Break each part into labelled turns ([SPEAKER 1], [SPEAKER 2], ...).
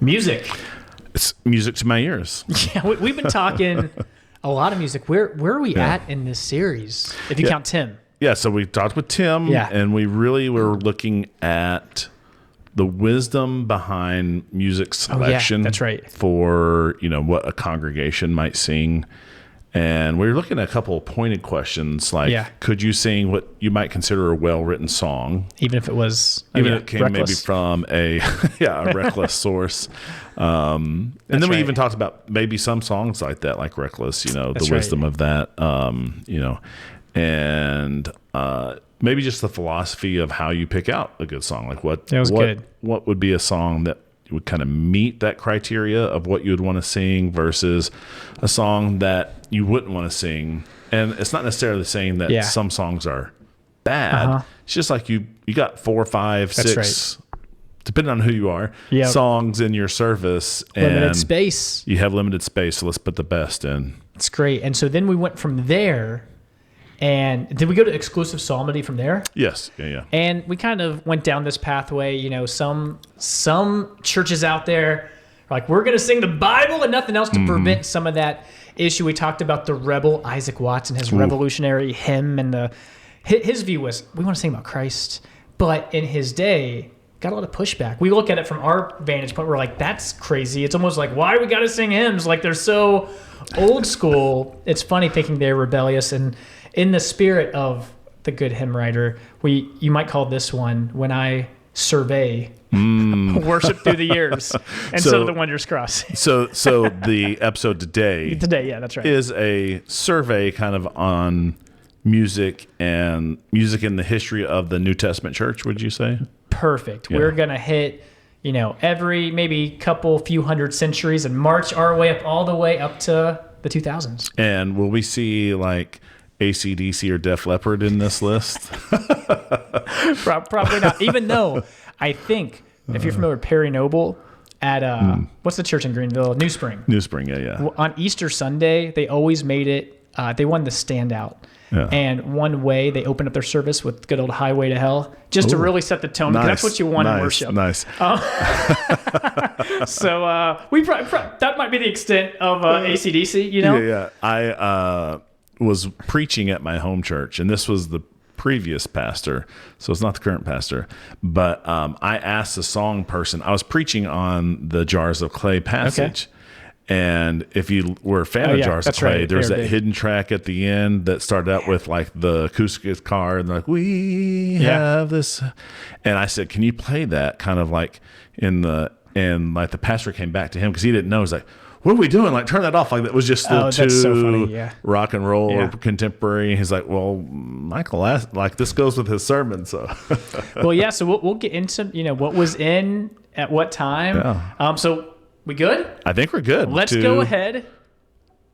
[SPEAKER 1] Music.
[SPEAKER 2] It's music to my ears.
[SPEAKER 1] Yeah, we've been talking a lot of music. Where are we at in this series, if you count Tim?
[SPEAKER 2] Yeah, so we talked with Tim, and we really were looking at the wisdom behind music selection.
[SPEAKER 1] That's right.
[SPEAKER 2] For, what a congregation might sing. And we were looking at a couple of pointed questions, like, could you sing what you might consider a well-written song?
[SPEAKER 1] Even if it was,
[SPEAKER 2] if it came maybe from a reckless source. And then we even talked about maybe some songs like that, like Reckless, the wisdom of that, and maybe just the philosophy of how you pick out a good song. Like what would be a song that would kind of meet that criteria of what you would want to sing versus a song that you wouldn't want to sing. And it's not necessarily saying that some songs are bad. It's just like you got 4, 5, 6, depending on who you are, songs in your service.
[SPEAKER 1] Limited space.
[SPEAKER 2] You have limited space, so let's put the best in.
[SPEAKER 1] It's great. And so then we went from there. And did we go to exclusive psalmody from there?
[SPEAKER 2] Yes. Yeah.
[SPEAKER 1] And we kind of went down this pathway. Some churches out there are like, we're going to sing the Bible and nothing else to prevent some of that issue. We talked about the rebel Isaac Watts and his revolutionary hymn, and his view was, we want to sing about Christ. But in his day, got a lot of pushback. We look at it from our vantage point. We're like, that's crazy. It's almost like, why do we got to sing hymns? Like, they're so old school. It's funny thinking they're rebellious. And in the spirit of the good hymn writer, you might call this one, When I Survey Worship Through the Years, instead of the Wondrous Cross.
[SPEAKER 2] so the episode today,
[SPEAKER 1] that's right,
[SPEAKER 2] is a survey kind of on music and music in the history of the New Testament church, would you say?
[SPEAKER 1] Perfect. Yeah. We're going to hit, every maybe few hundred centuries and march our way up all the way up to the 2000s.
[SPEAKER 2] And will we see like AC/DC or Def Leppard in this list?
[SPEAKER 1] Probably not. Even though I think if you're familiar with Perry Noble at what's the church in Greenville? New Spring.
[SPEAKER 2] New Spring, yeah.
[SPEAKER 1] On Easter Sunday, they always made it. They wanted to stand out. Yeah. And one way they opened up their service with good old Highway to Hell, just to really set the tone. Nice. That's what you want in worship.
[SPEAKER 2] Nice.
[SPEAKER 1] So that might be the extent of AC/DC.
[SPEAKER 2] Yeah. I was preaching at my home church, and this was the previous pastor, so it's not the current pastor, but I asked the song person. I was preaching on the Jars of Clay passage, and if you were a fan of Jars of Clay, there's that hidden track at the end that started out with like the acoustic guitar, and they're like, we have this, and I said, can you play that kind of like and like the pastor came back to him because he didn't know. He's like, what are we doing? Like, turn that off. Like, that was just too
[SPEAKER 1] so funny,
[SPEAKER 2] rock and roll or contemporary. He's like, well, Michael asked, like, this goes with his sermon. So,
[SPEAKER 1] so we'll get into, what was in at what time. Yeah. So we good?
[SPEAKER 2] I think we're good.
[SPEAKER 1] Let's go ahead.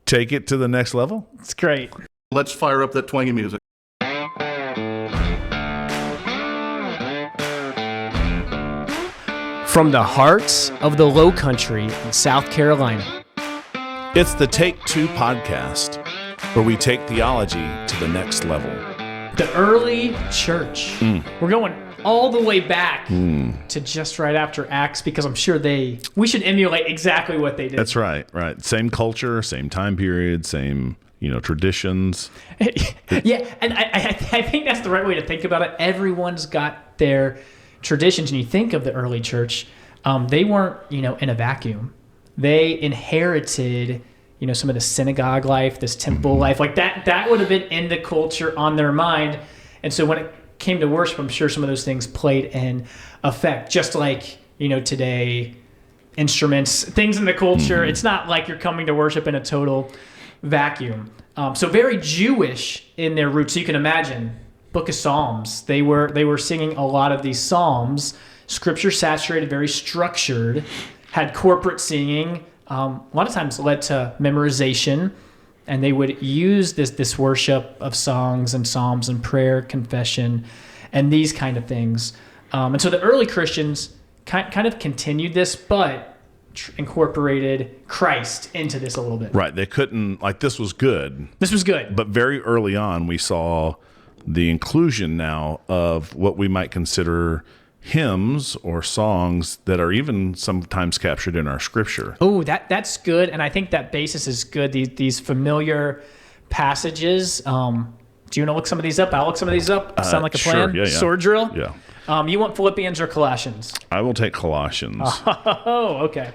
[SPEAKER 2] Take it to the next level.
[SPEAKER 1] It's great.
[SPEAKER 3] Let's fire up that twangy music.
[SPEAKER 1] From the hearts of the Low Country in South Carolina,
[SPEAKER 2] it's the Take Two podcast, where we take theology to the next level.
[SPEAKER 1] The early church. We're going all the way back to just right after Acts, because I'm sure we should emulate exactly what they did.
[SPEAKER 2] That's right. Same culture, same time period, same traditions.
[SPEAKER 1] Yeah, and I think that's the right way to think about it. Everyone's got their traditions, and you think of the early church, they weren't, in a vacuum. They inherited, some of the synagogue life, this temple life, like that would have been in the culture on their mind. And so when it came to worship, I'm sure some of those things played in effect, just like, today, instruments, things in the culture. It's not like you're coming to worship in a total vacuum. So very Jewish in their roots. So you can imagine Book of Psalms. They were singing a lot of these psalms, scripture saturated, very structured, had corporate singing. A lot of times led to memorization, and they would use this worship of songs and psalms and prayer, confession, and these kind of things. And so the early Christians kind of continued this, but incorporated Christ into this a little bit.
[SPEAKER 2] Right. They couldn't, this was good.
[SPEAKER 1] This was good.
[SPEAKER 2] But very early on, we saw the inclusion now of what we might consider hymns or songs that are even sometimes captured in our scripture.
[SPEAKER 1] Oh, that's good, and I think that basis is good. These familiar passages. Do you want to look some of these up? I'll look some of these up. Sound like a plan?
[SPEAKER 2] Sure, yeah.
[SPEAKER 1] Sword drill?
[SPEAKER 2] Yeah.
[SPEAKER 1] You want Philippians or Colossians?
[SPEAKER 2] I will take Colossians.
[SPEAKER 1] Oh, okay.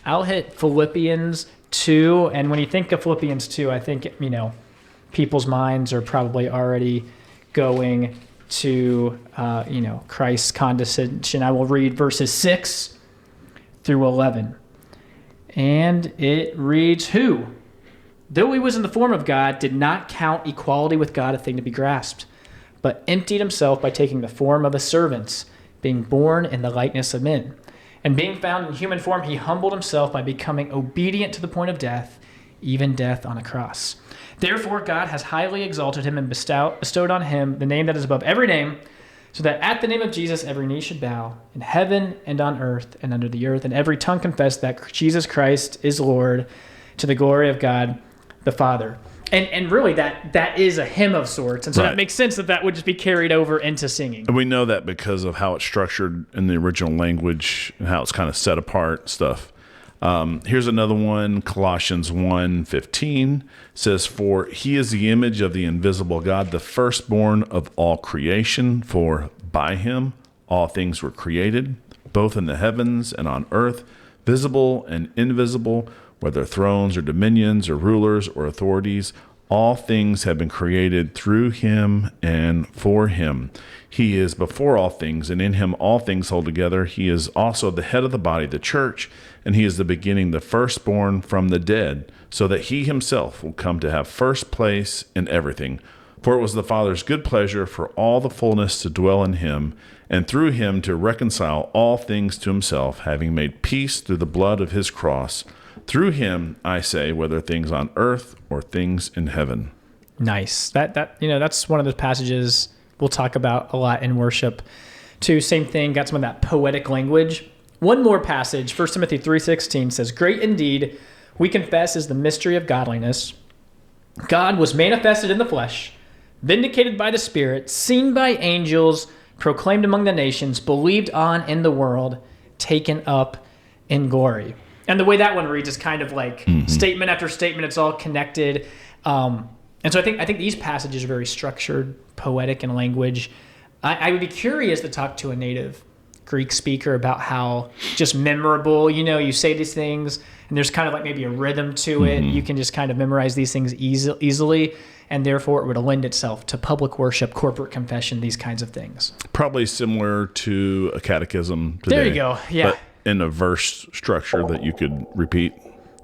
[SPEAKER 1] I'll hit Philippians 2, and when you think of Philippians 2, I think, people's minds are probably already going to, Christ's condescension. I will read verses 6 through 11. And it reads, who, though he was in the form of God, did not count equality with God a thing to be grasped, but emptied himself by taking the form of a servant, being born in the likeness of men. And being found in human form, he humbled himself by becoming obedient to the point of death, even death on a cross. Therefore, God has highly exalted him and bestowed on him the name that is above every name, so that at the name of Jesus every knee should bow, in heaven and on earth and under the earth, and every tongue confess that Jesus Christ is Lord, to the glory of God the Father. And really, that is a hymn of sorts, and so that makes sense that would just be carried over into singing.
[SPEAKER 2] And we know that because of how it's structured in the original language and how it's kind of set apart stuff. Here's another one. Colossians 1:15 says, "For he is the image of the invisible God, the firstborn of all creation. For by him all things were created, both in the heavens and on earth, visible and invisible, whether thrones or dominions or rulers or authorities. All things have been created through him and for him. He is before all things, and in him all things hold together. He is also the head of the body, the church, and he is the beginning, the firstborn from the dead, so that he himself will come to have first place in everything. For it was the Father's good pleasure for all the fullness to dwell in him, and through him to reconcile all things to himself, having made peace through the blood of his cross. Through him, I say, whether things on earth or things in heaven."
[SPEAKER 1] Nice. That's one of those passages we'll talk about a lot in worship too. Same thing, got some of that poetic language. One more passage, 1 Timothy 3:16 says, "Great indeed, we confess, is the mystery of godliness. God was manifested in the flesh, vindicated by the Spirit, seen by angels, proclaimed among the nations, believed on in the world, taken up in glory." And the way that one reads is kind of like statement after statement. It's all connected. And so I think these passages are very structured, poetic in language. I would be curious to talk to a native Greek speaker about how just memorable, you say these things and there's kind of like maybe a rhythm to it. You can just kind of memorize these things easily. And therefore it would lend itself to public worship, corporate confession, these kinds of things.
[SPEAKER 2] Probably similar to a catechism today.
[SPEAKER 1] There you go. Yeah.
[SPEAKER 2] But in a verse structure that you could repeat.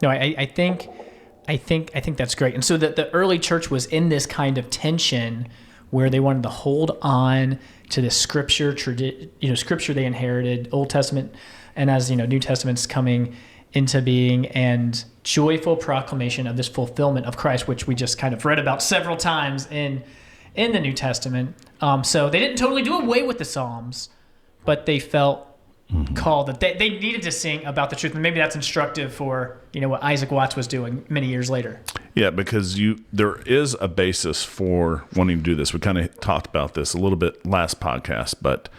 [SPEAKER 1] No, I think that's great. And so the early church was in this kind of tension where they wanted to hold on to the scripture they inherited, Old Testament, and as New Testament's coming into being, and joyful proclamation of this fulfillment of Christ, which we just kind of read about several times in the New Testament. So they didn't totally do away with the Psalms, but they felt called that they needed to sing about the truth. And maybe that's instructive for what Isaac Watts was doing many years later.
[SPEAKER 2] Yeah, because there is a basis for wanting to do this. We kind of talked about this a little bit last podcast, but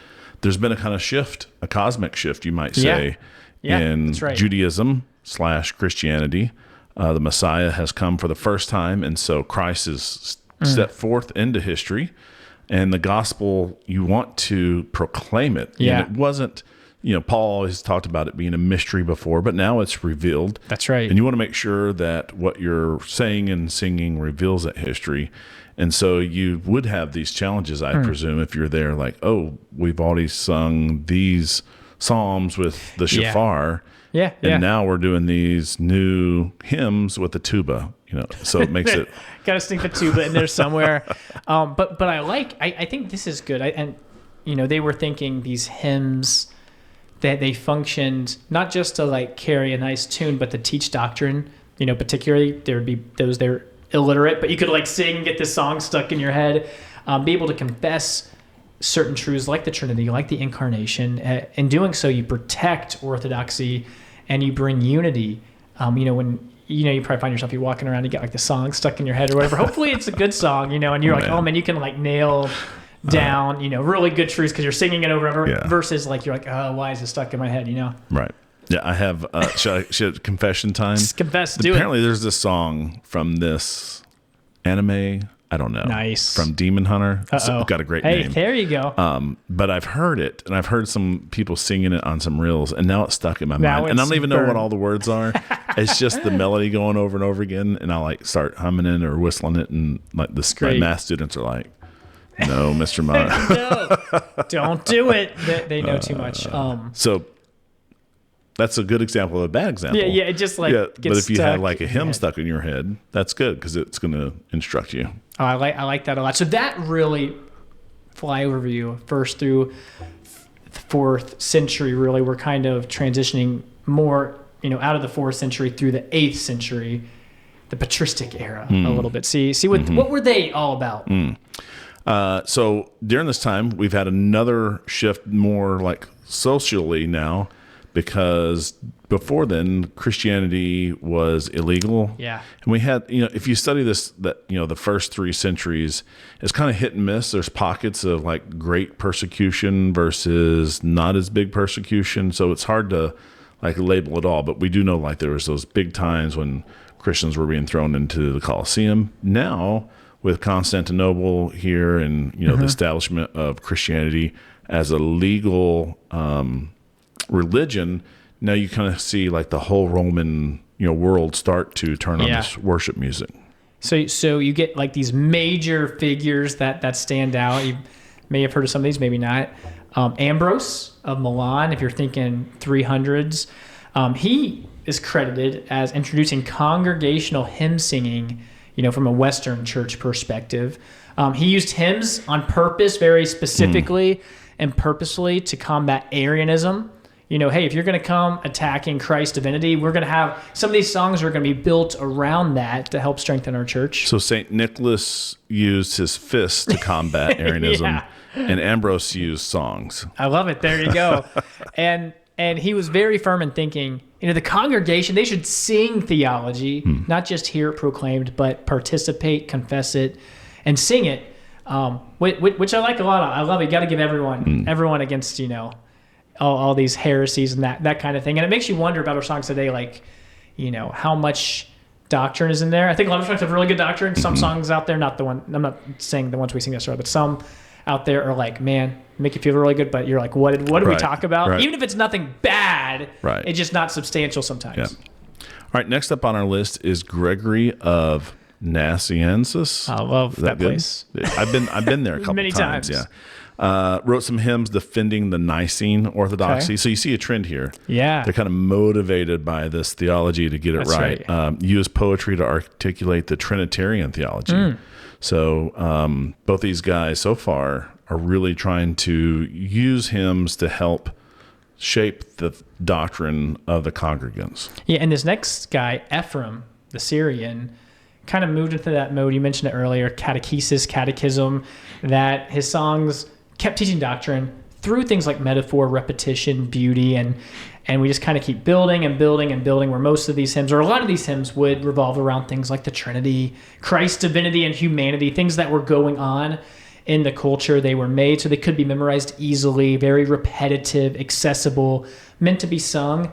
[SPEAKER 2] there's been a kind of shift, a cosmic shift, you might say, in
[SPEAKER 1] that's right.
[SPEAKER 2] Judaism / Christianity. The Messiah has come for the first time, and so Christ is stepped forth into history. And the gospel, you want to proclaim it.
[SPEAKER 1] Yeah.
[SPEAKER 2] And it wasn't... Paul always talked about it being a mystery before, but now it's revealed.
[SPEAKER 1] That's right.
[SPEAKER 2] And you want to make sure that what you're saying and singing reveals that history. And so you would have these challenges, I presume, if you're there like, oh, we've already sung these psalms with the shofar.
[SPEAKER 1] Yeah.
[SPEAKER 2] And now we're doing these new hymns with the tuba, so it makes it.
[SPEAKER 1] Got to sneak the tuba in there somewhere. But I think this is good. They were thinking these hymns, that they functioned not just to carry a nice tune, but to teach doctrine. Particularly there would be those that are illiterate, but you could sing and get this song stuck in your head, be able to confess certain truths like the Trinity, like the Incarnation. In doing so, you protect orthodoxy and you bring unity. When you probably find yourself, you're walking around, you get the song stuck in your head or whatever. Hopefully it's a good song, and you're oh man, you can nail down, really good truths because you're singing it over and over.
[SPEAKER 2] Yeah.
[SPEAKER 1] Versus like you're like, oh, why is it stuck in my head?
[SPEAKER 2] Right. Yeah, I have. Should I confession time?
[SPEAKER 1] Just confess. Do
[SPEAKER 2] Apparently, there's this song from this anime. I don't know.
[SPEAKER 1] Nice.
[SPEAKER 2] From Demon Hunter. It's
[SPEAKER 1] Uh-oh.
[SPEAKER 2] got a great
[SPEAKER 1] Hey,
[SPEAKER 2] name.
[SPEAKER 1] there you go.
[SPEAKER 2] But I've heard it, and I've heard some people singing it on some reels, and now it's stuck in my
[SPEAKER 1] Now
[SPEAKER 2] mind. And I don't
[SPEAKER 1] it's
[SPEAKER 2] even know what
[SPEAKER 1] burned.
[SPEAKER 2] all the words are. It's just the melody going over and over again, and I like start humming it or whistling it, and like my
[SPEAKER 1] great.
[SPEAKER 2] math students are like, "No, Mr. Mudd."
[SPEAKER 1] No, don't do it. They know too much.
[SPEAKER 2] So that's a good example of a bad example.
[SPEAKER 1] Yeah, it just like
[SPEAKER 2] But
[SPEAKER 1] gets
[SPEAKER 2] if you
[SPEAKER 1] stuck
[SPEAKER 2] had like a
[SPEAKER 1] in
[SPEAKER 2] hymn
[SPEAKER 1] your head.
[SPEAKER 2] stuck in your head, that's good because it's going to instruct you.
[SPEAKER 1] Oh, I like that a lot. So that really flyover view, first through fourth century, really we're kind of transitioning more, out of the fourth century through the 8th century, the patristic era a little bit. See what were they all about?
[SPEAKER 2] So during this time, we've had another shift more like socially now, because before then Christianity was illegal.
[SPEAKER 1] Yeah.
[SPEAKER 2] And we had, if you study this, that, the first 3 centuries, it's kind of hit and miss. There's pockets of like great persecution versus not as big persecution. So it's hard to like label it all, but we do know like there was those big times when Christians were being thrown into the Colosseum. Now with Constantinople here and, the establishment of Christianity as a legal, religion, now you kind of see like the whole Roman world start to turn on this worship music.
[SPEAKER 1] So you get like these major figures that stand out. You may have heard of some of these, maybe not. Ambrose of Milan, if you're thinking 300s, he is credited as introducing congregational hymn singing, from a Western church perspective. He used hymns on purpose, very specifically and purposely, to combat Arianism. Hey, if you're going to come attacking Christ's divinity, we're going to have some of these songs are going to be built around that to help strengthen our church.
[SPEAKER 2] So St. Nicholas used his fists to combat Arianism,
[SPEAKER 1] Yeah.
[SPEAKER 2] and Ambrose used songs.
[SPEAKER 1] I love it. There you go. and he was very firm in thinking, the congregation, they should sing theology, not just hear it proclaimed, but participate, confess it, and sing it, which I like a lot. I love it. You got to give everyone against, all these heresies and that kind of thing. And it makes you wonder about our songs today, like, how much doctrine is in there. I think a lot of songs have really good doctrine. Some songs out there, I'm not saying the ones we sing yesterday, but some out there are like, man, make you feel really good, but you're like, what did we
[SPEAKER 2] Right,
[SPEAKER 1] talk about?
[SPEAKER 2] right.
[SPEAKER 1] Even if it's nothing bad,
[SPEAKER 2] Right.
[SPEAKER 1] it's just not substantial sometimes.
[SPEAKER 2] Yeah. All right, next up on our list is Gregory of Nazianzus.
[SPEAKER 1] I love
[SPEAKER 2] Is
[SPEAKER 1] that
[SPEAKER 2] good?
[SPEAKER 1] place.
[SPEAKER 2] I've been there a couple
[SPEAKER 1] Many
[SPEAKER 2] times.
[SPEAKER 1] times.
[SPEAKER 2] Yeah. Wrote some hymns defending the Nicene orthodoxy.
[SPEAKER 1] Okay.
[SPEAKER 2] So you see a trend here.
[SPEAKER 1] Yeah.
[SPEAKER 2] They're kind of motivated by this theology to get it
[SPEAKER 1] That's
[SPEAKER 2] right. Use poetry to articulate the Trinitarian theology. So both these guys so far are really trying to use hymns to help shape the doctrine of the congregants.
[SPEAKER 1] Yeah, and this next guy, Ephraim, the Syrian, kind of moved into that mode. You mentioned it earlier, catechism, that his songs kept teaching doctrine through things like metaphor, repetition, beauty, and we just kind of keep building and building and building, where most of these hymns, or a lot of these hymns, would revolve around things like the Trinity, Christ's divinity and humanity, things that were going on in the culture. They were made so they could be memorized easily, very repetitive, accessible, meant to be sung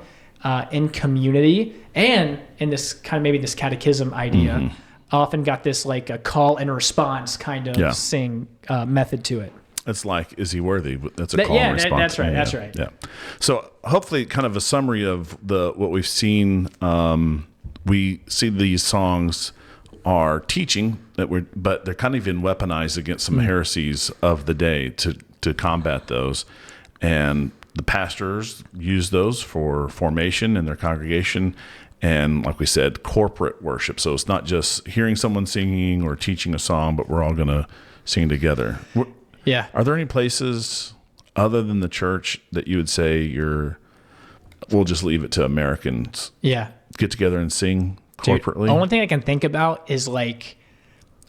[SPEAKER 1] in community, and in this kind of maybe this catechism idea. Often got this like a call and response kind of sing method to it.
[SPEAKER 2] It's like, is he worthy? That's a call and response.
[SPEAKER 1] That's right.
[SPEAKER 2] Yeah,
[SPEAKER 1] That's right.
[SPEAKER 2] Yeah. So hopefully, kind of a summary of what we've seen. We see these songs are teaching but they're kind of even weaponized against some heresies of the day to combat those, and the pastors use those for formation in their congregation. And like we said, corporate worship. So it's not just hearing someone singing or teaching a song, but we're all going to sing together.
[SPEAKER 1] Yeah.
[SPEAKER 2] Are there any places other than the church that you would say we'll just leave it to Americans?
[SPEAKER 1] Yeah.
[SPEAKER 2] Get together and sing corporately?
[SPEAKER 1] The only thing I can think about is like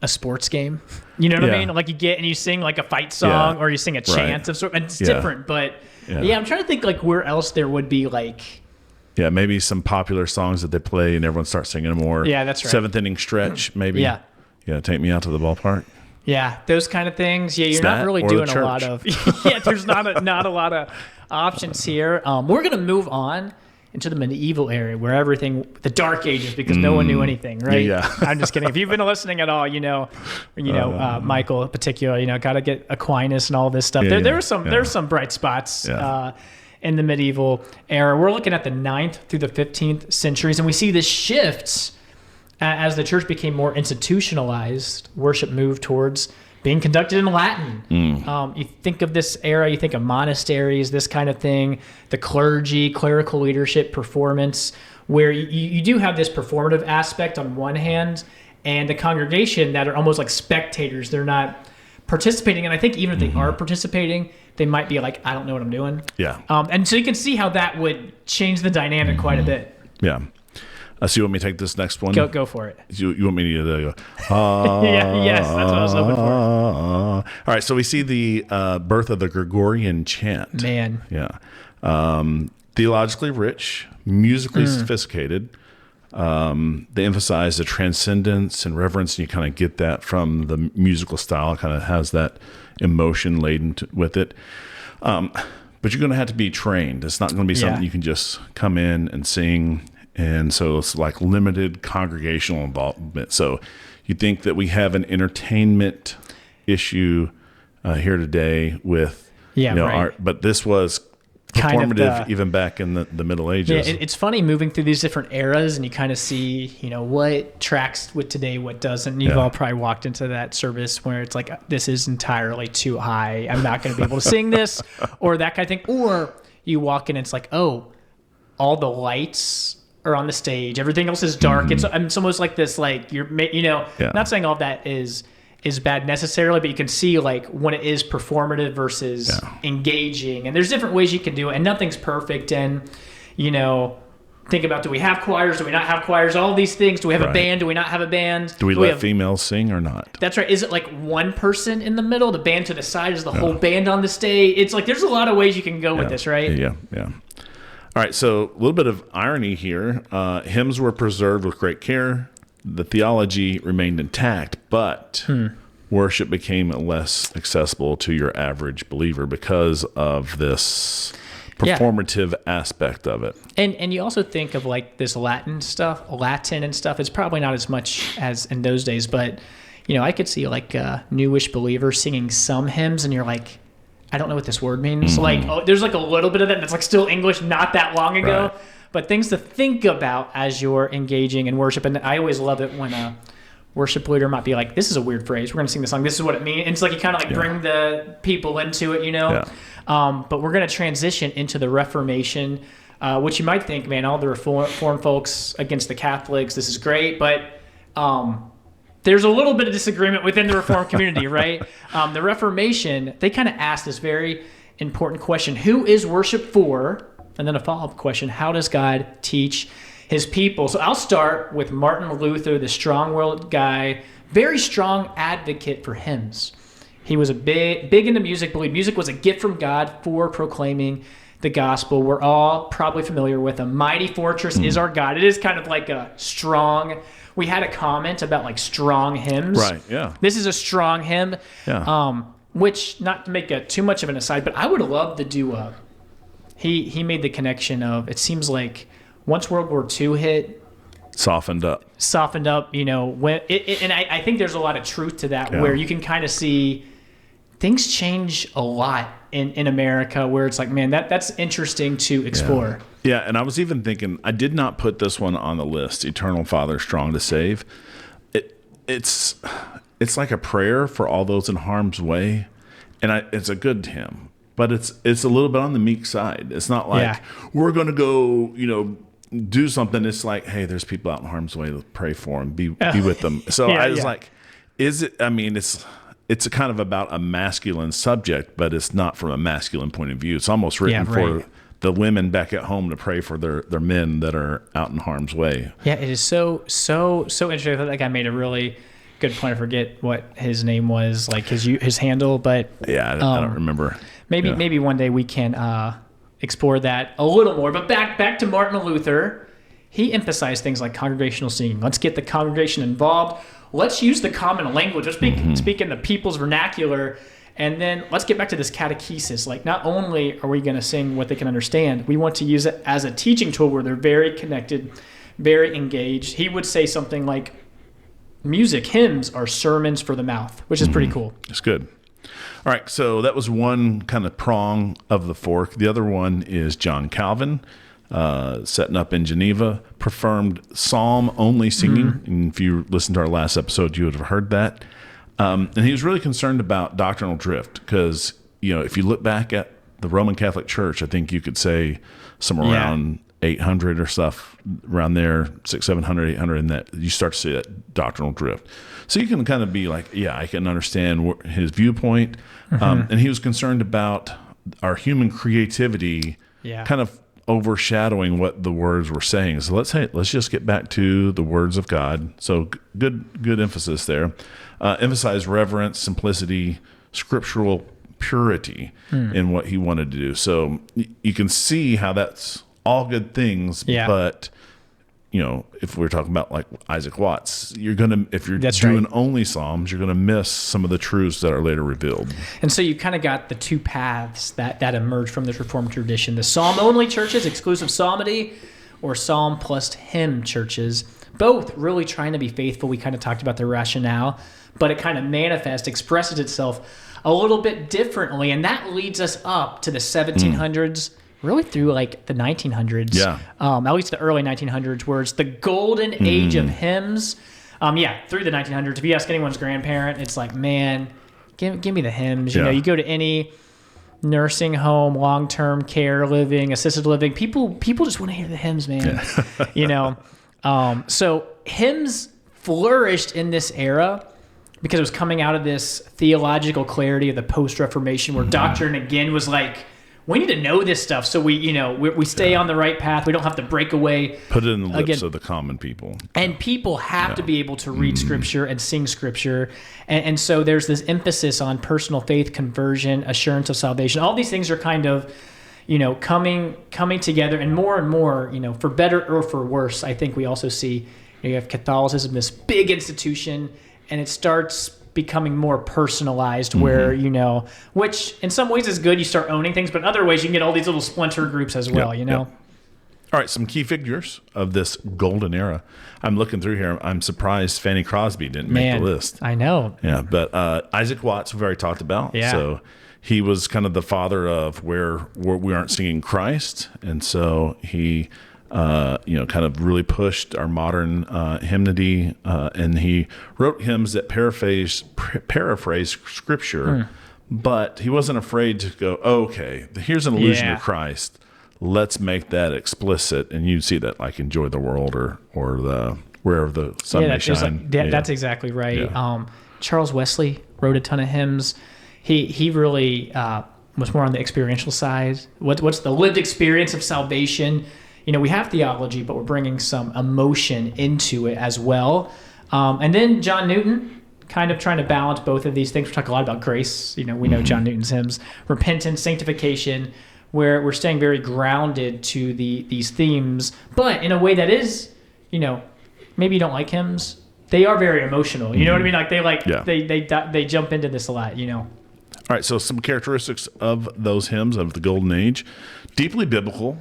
[SPEAKER 1] a sports game. You know what I
[SPEAKER 2] Yeah.
[SPEAKER 1] mean? Like you get and you sing like a fight song or you sing a chant of sort. It's different, but I'm trying to think like where else there would be like.
[SPEAKER 2] Yeah, maybe some popular songs that they play and everyone starts singing them more.
[SPEAKER 1] Yeah, that's right.
[SPEAKER 2] Seventh inning stretch, maybe.
[SPEAKER 1] Yeah.
[SPEAKER 2] Yeah, take me out to the ballpark.
[SPEAKER 1] Yeah, those kind of things. Yeah, you're not
[SPEAKER 2] That
[SPEAKER 1] really
[SPEAKER 2] or the
[SPEAKER 1] doing a lot
[SPEAKER 2] church.
[SPEAKER 1] of. Yeah, there's not a lot of options here. We're gonna move on into the medieval area where everything, the Dark Ages, because no one knew anything, right?
[SPEAKER 2] Yeah.
[SPEAKER 1] I'm just kidding. If you've been listening at all, Michael in particular, got to get Aquinas and all this stuff. There's some bright spots.
[SPEAKER 2] Yeah.
[SPEAKER 1] In the medieval era. We're looking at the 9th through the 15th centuries, and we see this shifts as the church became more institutionalized. Worship moved towards being conducted in Latin. You think of this era, you think of monasteries, this kind of thing, the clergy, clerical leadership, performance, where you do have this performative aspect on one hand, and the congregation that are almost like spectators. They're not participating, and I think even if they are participating, they might be like, I don't know what I'm doing.
[SPEAKER 2] Yeah.
[SPEAKER 1] And so you can see how that would change the dynamic quite a bit.
[SPEAKER 2] Yeah. So you want me to take this next one?
[SPEAKER 1] Go for it.
[SPEAKER 2] You want me to go?
[SPEAKER 1] Yes, that's what I was hoping for.
[SPEAKER 2] All right. So we see the birth of the Gregorian chant.
[SPEAKER 1] Man.
[SPEAKER 2] Yeah. Theologically rich, musically sophisticated. They emphasize the transcendence and reverence, and you kind of get that from the musical style. It kind of has that emotion laden with it. But you're going to have to be trained. It's not going to be something you can just come in and sing. And so it's like limited congregational involvement. So you think that we have an entertainment issue here today with art, but this was performative even back in the Middle Ages.
[SPEAKER 1] Yeah, it's funny moving through these different eras, and you kind of see, what tracks with today, what doesn't. You've all probably walked into that service where it's like, this is entirely too high. I'm not going to be able to sing this, or that kind of thing. Or you walk in and it's like, oh, all the lights are on the stage. Everything else is dark. It's almost like this, like not saying all that is bad necessarily, but you can see like when it is performative versus engaging, and there's different ways you can do it, and nothing's perfect. And think about, do we have choirs? Do we not have choirs? All these things. Do we have a band? Do we not have a band?
[SPEAKER 2] Do we let females sing or not?
[SPEAKER 1] That's right. Is it like one person in the middle, the band to the side? Is the whole band on the stage? It's like there's a lot of ways you can go with this, right?
[SPEAKER 2] Yeah. All right, so a little bit of irony here. Hymns were preserved with great care. The theology remained intact, but worship became less accessible to your average believer because of this performative aspect of it.
[SPEAKER 1] And you also think of like this Latin and stuff. It's probably not as much as in those days, but I could see like a newish believer singing some hymns, and you're like, I don't know what this word means. Like, there's like a little bit of that that's like still English not that long ago.
[SPEAKER 2] Right.
[SPEAKER 1] But things to think about as you're engaging in worship. And I always love it when a worship leader might be like, this is a weird phrase. We're going to sing this song. This is what it means. And it's like you kind of like bring the people into it, But we're going to transition into the Reformation, which you might think, man, all the Reform folks against the Catholics, this is great. But there's a little bit of disagreement within the Reformed community, right? The Reformation, they kind of asked this very important question: who is worship for? And then a follow-up question: how does God teach his people? So I'll start with Martin Luther, the strong-willed guy, very strong advocate for hymns. He was a big into music, believed music was a gift from God for proclaiming the gospel. We're all probably familiar with "A Mighty Fortress is Our God." It is kind of like a strong. We had a comment about like strong hymns.
[SPEAKER 2] Right, yeah.
[SPEAKER 1] This is a strong hymn.
[SPEAKER 2] Yeah.
[SPEAKER 1] Which, not to make too much of an aside, but I would love to do he made the connection of, it seems like once World War II hit,
[SPEAKER 2] softened up,
[SPEAKER 1] when and I think there's a lot of truth to that, where you can kind of see things change a lot in America, where it's like, man, that's interesting to explore.
[SPEAKER 2] Yeah, and I was even thinking, I did not put this one on the list, Eternal Father, Strong to Save. It's like a prayer for all those in harm's way, and it's a good hymn, but it's a little bit on the meek side. It's not like we're going to go, do something. It's like, hey, there's people out in harm's way, let's pray for them, be with them. So I was like, is it, it's a kind of about a masculine subject, but it's not from a masculine point of view. It's almost written for the women back at home to pray for their men that are out in harm's way. Yeah,
[SPEAKER 1] it is so interesting. I thought that guy made a really good point. I forget what his name was, like his handle, but
[SPEAKER 2] I don't remember.
[SPEAKER 1] Maybe one day we can explore that a little more. But back to Martin Luther, he emphasized things like congregational singing. Let's get the congregation involved. let's use the common language. Let's speak in the people's vernacular. And then let's get back to this catechesis. Like, not only are we going to sing what they can understand, we want to use it as a teaching tool where they're very connected, very engaged. He would say something like, music, hymns are sermons for the mouth, which is pretty cool.
[SPEAKER 2] It's good. All right, so that was one kind of prong of the fork. The other one is John Calvin, setting up in Geneva, performed psalm-only singing. And if you listened to our last episode, you would have heard that. And he was really concerned about doctrinal drift because, if you look back at the Roman Catholic Church, I think you could say somewhere around 800 or stuff, around there, 600, 700, 800, and that you start to see that doctrinal drift. So you can kind of be like, I can understand his viewpoint. And he was concerned about our human creativity kind of overshadowing what the words were saying. So let's just get back to the words of God. So good emphasis there. Emphasize reverence, simplicity, scriptural purity in what he wanted to do. So you can see how that's all good things, but if we're talking about like Isaac Watts, if you're doing only Psalms, you're gonna miss some of the truths that are later revealed.
[SPEAKER 1] And so you kind of got the two paths that emerged from this Reformed tradition: the Psalm-only churches, exclusive psalmody, or Psalm plus hymn churches. Both really trying to be faithful. We kind of talked about the rationale, but it kind of expresses itself a little bit differently, and that leads us up to the 1700s. Really through like the 1900s, at least the early 1900s, where it's the golden age of hymns. Through the 1900s. If you ask anyone's grandparent, it's like, man, give me the hymns. You go to any nursing home, long-term care living, assisted living, people just want to hear the hymns, man. So hymns flourished in this era because it was coming out of this theological clarity of the post-Reformation, where doctrine again was like, we need to know this stuff so we stay on the right path. We don't have to break away.
[SPEAKER 2] Put it in the lips of the common people.
[SPEAKER 1] And people have to be able to read Scripture and sing Scripture. And so there's this emphasis on personal faith, conversion, assurance of salvation. All these things are kind of, coming together. And more, for better or for worse, I think we also see you have Catholicism, this big institution, and it starts becoming more personalized where, which in some ways is good. You start owning things, but in other ways you can get all these little splinter groups as well, All
[SPEAKER 2] right, some key figures of this golden era. I'm looking through here. I'm surprised Fanny Crosby didn't make the list.
[SPEAKER 1] I know.
[SPEAKER 2] Yeah, but Isaac Watts, we've already talked about.
[SPEAKER 1] Yeah.
[SPEAKER 2] So he was kind of the father of where we aren't singing Christ. And so he kind of really pushed our modern hymnody, and he wrote hymns that paraphrase Scripture, but he wasn't afraid to go, okay, here's an allusion to Christ. Let's make that explicit, and you see that like "Enjoy the World" or the "Wherever the Sun May Shine."
[SPEAKER 1] That's exactly right. Yeah. Charles Wesley wrote a ton of hymns. He really was more on the experiential side. What's the lived experience of salvation? We have theology, but we're bringing some emotion into it as well. And then John Newton, kind of trying to balance both of these things. We talk a lot about grace. We know John Newton's hymns, repentance, sanctification, where we're staying very grounded to these themes, but in a way that is, maybe you don't like hymns. They are very emotional. You know what I mean? Like they jump into this a lot. All
[SPEAKER 2] right. So some characteristics of those hymns of the Golden Age: deeply biblical.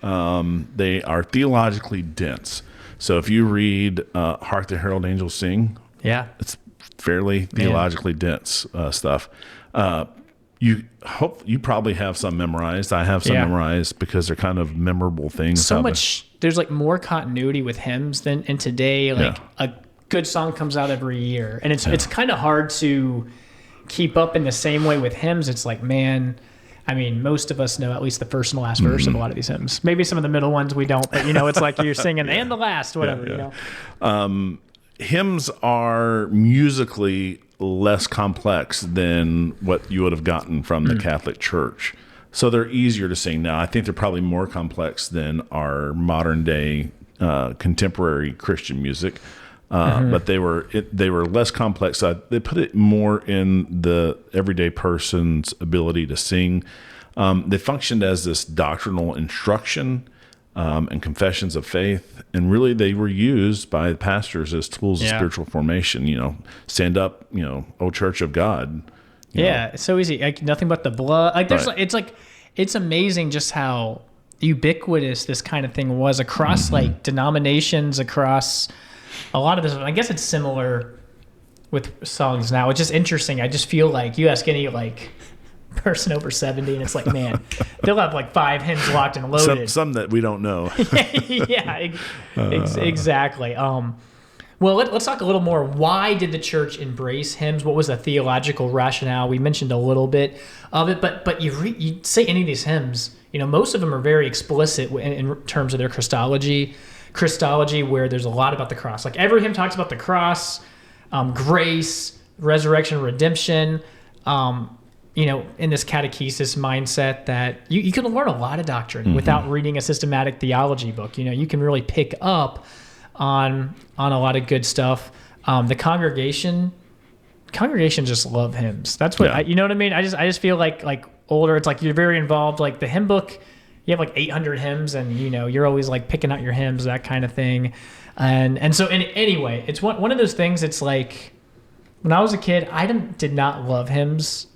[SPEAKER 2] They are theologically dense. So if you read Hark the Herald Angels Sing, it's fairly theologically dense stuff. You probably have some memorized. I have some memorized because they're kind of memorable things.
[SPEAKER 1] So much, there's like more continuity with hymns than in today. A good song comes out every year, and it's kind of hard to keep up in the same way with hymns. It's like, man, I mean, most of us know at least the first and the last verse of a lot of these hymns. Maybe some of the middle ones we don't, but it's like you're singing and the last, whatever.
[SPEAKER 2] Hymns are musically less complex than what you would have gotten from the Catholic Church. So they're easier to sing now. I think they're probably more complex than our modern day contemporary Christian music. But they were less complex. They put it more in the everyday person's ability to sing. They functioned as this doctrinal instruction, and confessions of faith. And really, they were used by pastors as tools of spiritual formation. Stand up, O Church of God.
[SPEAKER 1] It's so easy. Like, nothing but the blood. Like, there's, it's amazing just how ubiquitous this kind of thing was across like denominations, across a lot of this. I guess it's similar with songs now. It's just interesting. I just feel like you ask any like person over 70 and it's like, man, they'll have like 5 hymns locked and loaded.
[SPEAKER 2] Some that we don't know.
[SPEAKER 1] Exactly. Well, let's talk a little more. Why did the church embrace hymns? What was the theological rationale? We mentioned a little bit of it, but you say any of these hymns, most of them are very explicit in terms of their Christology, where there's a lot about the cross. Like every hymn talks about the cross, grace, resurrection, redemption. In this catechesis mindset that you can learn a lot of doctrine without reading a systematic theology book. You can really pick up on a lot of good stuff. The congregation just love hymns. That's what you know what I mean. I just feel like older. It's like you're very involved. Like the hymn book, you have like 800 hymns, and you're always like picking out your hymns, that kind of thing. And so anyway, it's one of those things. It's like when I was a kid, I did not love hymns.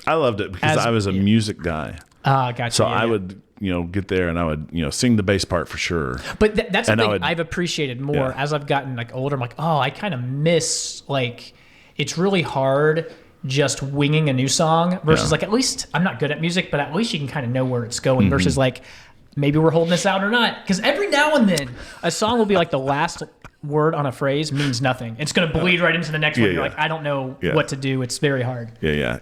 [SPEAKER 2] I loved it because I was a music guy.
[SPEAKER 1] Gotcha.
[SPEAKER 2] So I would, get there and I would, sing the bass part for sure.
[SPEAKER 1] But that's something I've appreciated more as I've gotten like older. I'm like, I kind of miss like it's really hard just winging a new song versus like at least I'm not good at music, but at least you can kind of know where it's going versus like maybe we're holding this out or not. Because every now and then a song will be like the last word on a phrase means nothing. It's going to bleed right into the next one. You're like, I don't know what to do. It's very hard.
[SPEAKER 2] Yeah.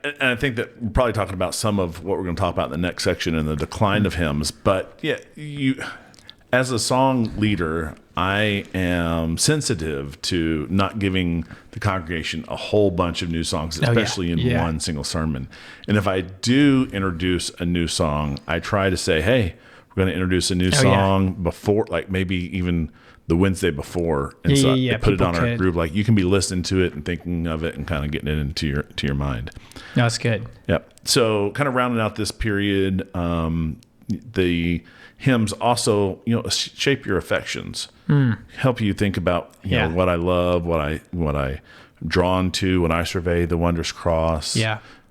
[SPEAKER 2] And I think that we're probably talking about some of what we're going to talk about in the next section in the decline of hymns. But you, as a song leader, I am sensitive to not giving the congregation a whole bunch of new songs, especially in one single sermon. And if I do introduce a new song, I try to say, hey, we're going to introduce a new song before, like maybe even the Wednesday before, and put it on our group. Like you can be listening to it and thinking of it and kind of getting it into your mind.
[SPEAKER 1] No, that's good.
[SPEAKER 2] Yep. So kind of rounding out this period, the hymns also, shape your affections, help you think about what I love, what I drawn to when I survey the wondrous cross.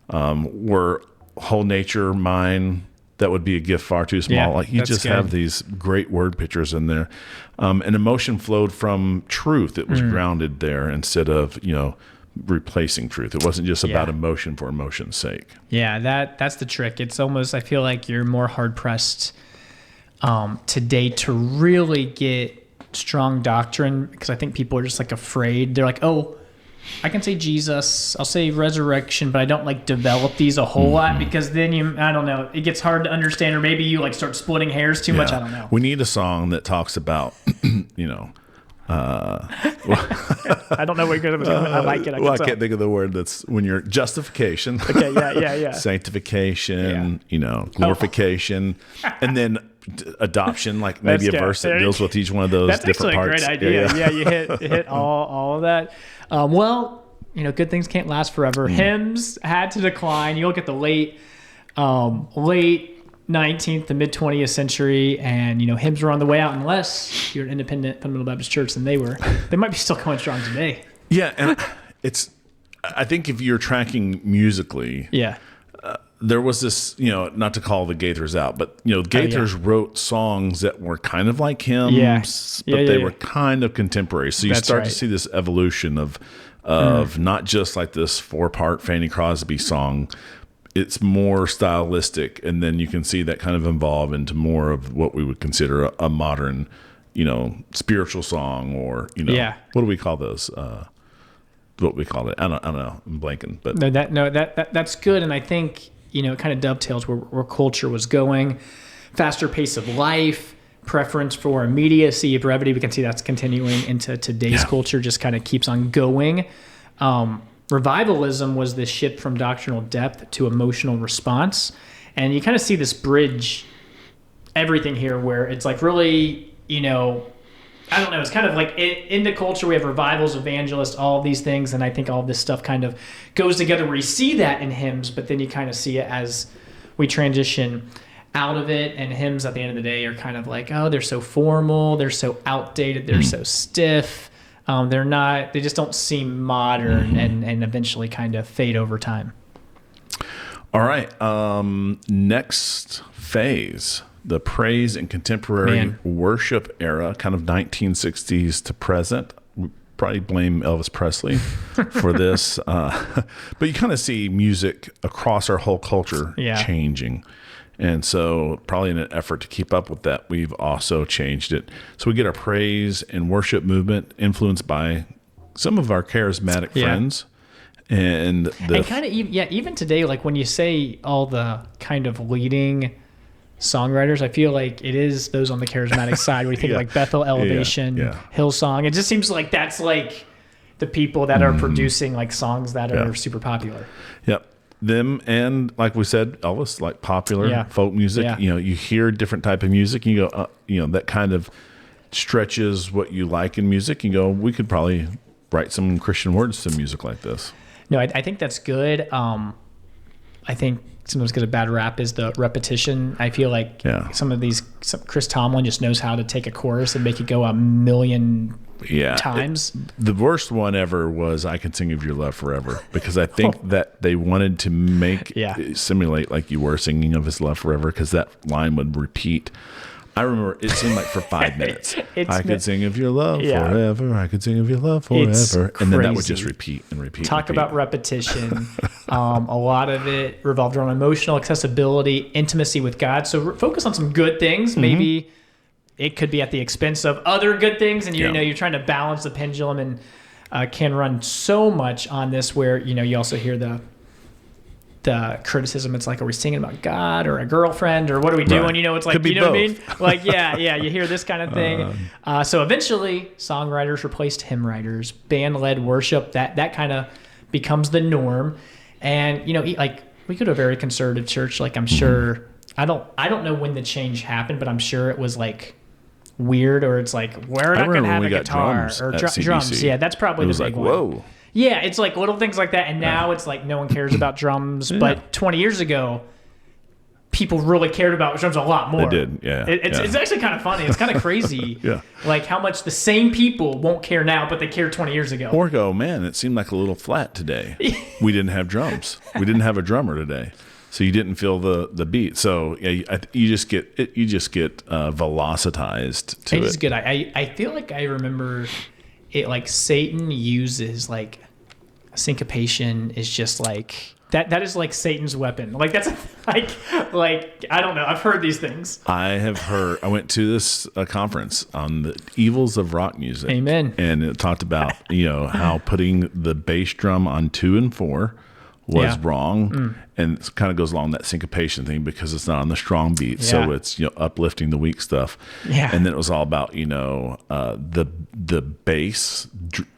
[SPEAKER 2] Were whole nature mine. That would be a gift far too small. Like you just have these great word pictures in there. And emotion flowed from truth. It was grounded there instead of, replacing truth. It wasn't just about emotion for emotion's sake. Yeah,
[SPEAKER 1] that's the trick. It's almost, I feel like you're more hard pressed today to really get strong doctrine because I think people are just like afraid. They're like, I can say Jesus, I'll say resurrection, but I don't like develop these a whole lot because then I don't know, it gets hard to understand, or maybe you like start splitting hairs too much. I don't know.
[SPEAKER 2] We need a song that talks about,
[SPEAKER 1] I don't know what you're going to I like it.
[SPEAKER 2] I can't think of the word that's when you're justification.
[SPEAKER 1] Okay, yeah.
[SPEAKER 2] Sanctification, glorification, and then adoption, like maybe a verse that deals with each one of those different parts.
[SPEAKER 1] That's actually a great idea. You hit all of that. Good things can't last forever. Hymns had to decline. You look at the late 19th to mid 20th century, and hymns were on the way out unless you're an independent fundamental Baptist church, and they might be still going strong today.
[SPEAKER 2] Yeah, and I think if you're tracking musically, there was this, not to call the Gaithers out, but Gaithers wrote songs that were kind of like hymns, but they were kind of contemporary. So you start to see this evolution of not just like this 4-part Fanny Crosby song. It's more stylistic, and then you can see that kind of evolve into more of what we would consider a modern, spiritual song, or what do we call those? What we call it? I don't know. I'm blanking, but
[SPEAKER 1] that's good, and I think it kind of dovetails where culture was going. Faster pace of life, preference for immediacy, brevity. We can see that's continuing into today's culture. Just kind of keeps on going. Revivalism was the shift from doctrinal depth to emotional response. And you kind of see this bridge everything here where it's like really, I don't know, it's kind of like in the culture we have revivals, evangelists, all of these things. And I think all of this stuff kind of goes together where you see that in hymns, but then you kind of see it as we transition out of it, and hymns at the end of the day are kind of like, oh, they're so formal, they're so outdated, they're so stiff. They just don't seem modern, and eventually kind of fade over time.
[SPEAKER 2] All right. Next phase, the praise and contemporary worship era, kind of 1960s to present. We probably blame Elvis Presley for this. But you kind of see music across our whole culture changing. And so probably in an effort to keep up with that, we've also changed it. So we get our praise and worship movement influenced by some of our charismatic friends. And
[SPEAKER 1] kind of, even today, like when you say all the kind of leading songwriters, I feel like it is those on the charismatic side. When you think of like Bethel, Elevation, Hillsong, it just seems like that's like the people that are producing like songs that are super popular.
[SPEAKER 2] Yep. Them, and like we said, Elvis, like popular folk music. You hear different type of music and you go, that kind of stretches what you like in music. You go, we could probably write some Christian words to music like this.
[SPEAKER 1] No, I think that's good. I think sometimes get a bad rap is the repetition. I feel like Chris Tomlin just knows how to take a chorus and make it go a million times.
[SPEAKER 2] The worst one ever was "I Can Sing of Your Love Forever," because I think that they wanted to make simulate like you were singing of His love forever, because that line would repeat. I remember it seemed like for 5 minutes. I could sing of your love forever. I could sing of your love forever. And then that would just repeat and repeat.
[SPEAKER 1] Talk about repetition. A lot of it revolved around emotional accessibility, intimacy with God. So focus on some good things. Maybe it could be at the expense of other good things. And you're trying to balance the pendulum, and can run so much on this where, you also hear the criticism. It's like, are we singing about God or a girlfriend, or what are we doing? It's like,
[SPEAKER 2] could be
[SPEAKER 1] what I
[SPEAKER 2] both.
[SPEAKER 1] mean? Like, you hear this kind of thing. So eventually songwriters replaced hymn writers, band-led worship, that kind of becomes the norm. And, like we go to a very conservative church. Like I'm sure, I don't know when the change happened, but I'm sure it was like weird, or it's like, we're not going to have a guitar or drums. Yeah. That's probably the big one.
[SPEAKER 2] Whoa.
[SPEAKER 1] Yeah, it's like little things like that. And now it's like no one cares about drums. But 20 years ago, people really cared about drums a lot more.
[SPEAKER 2] They did,
[SPEAKER 1] It's actually kind of funny. It's kind of crazy. Like how much the same people won't care now, but they cared 20 years ago.
[SPEAKER 2] Or go, man, it seemed like a little flat today. We didn't have drums. We didn't have a drummer today. So you didn't feel the beat. So you just get velocitized to it.
[SPEAKER 1] It's good. I feel like I remember it, like Satan uses like syncopation is just like that is like Satan's weapon. Like that's like I don't know. I've heard these things.
[SPEAKER 2] I went to this conference on the evils of rock music.
[SPEAKER 1] Amen.
[SPEAKER 2] And it talked about how putting the bass drum on 2 and 4 was wrong, and it kind of goes along that syncopation thing because it's not on the strong beat, so it's uplifting the weak stuff. And then it was all about the bass,